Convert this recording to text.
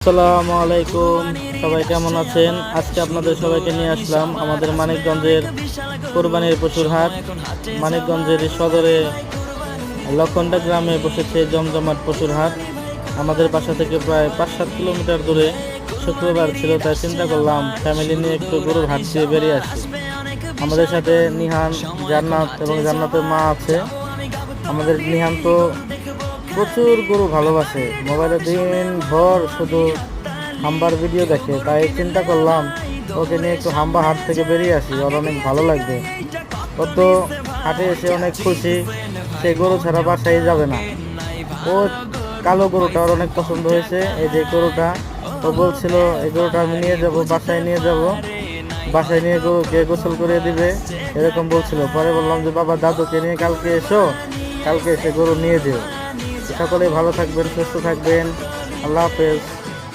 আসসালামু আলাইকুম, সবাই কেমন আছেন? আজকে আপনাদের সবাইকে নিয়ে আসলাম আমাদের মানিকগঞ্জের কোরবানির পশুর হাট। মানিকগঞ্জের সদরে লক্ষণটা গ্রামে বসেছে জমজমাট পশুর হাট। আমাদের বাসা থেকে প্রায় 5-7 কিলোমিটার দূরে। শুক্রবার ছিল, তাই চিন্তা করলাম ফ্যামিলি নিয়ে একটু গরুর হাট দিয়ে বেরিয়ে আসি। আমাদের সাথে নিহান, জান্নাত এবং জান্নাতের মা আছে। আমাদের নিহান তো প্রচুর গরু ভালোবাসে, মোবাইলে দিন ভর শুধু হাম্বার ভিডিও দেখে, তাই চিন্তা করলাম ওকে নিয়ে একটু হাম্বা হাট থেকে বেরিয়ে আসি, ওর অনেক ভালো লাগবে। ও তো হাটে এসে অনেক খুশি, সে গরু ছাড়া বাসায় যাবে না। ও কালো গরুটা ওর অনেক পছন্দ হয়েছে, এই যে গরুটা। ও বলছিল এই গরুটা আমি নিয়ে যাব, বাসায় নিয়ে যাব, বাসায় নিয়ে গরুকে গোসল করে দিবে, এরকম বলছিল। পরে বললাম যে বাবা দাদুকে নিয়ে কালকে এসো, কালকে এসে গরু নিয়ে যেও। সকলেই ভালো থাকবেন, সুস্থ থাকবেন। আল্লাহ হাফেজ।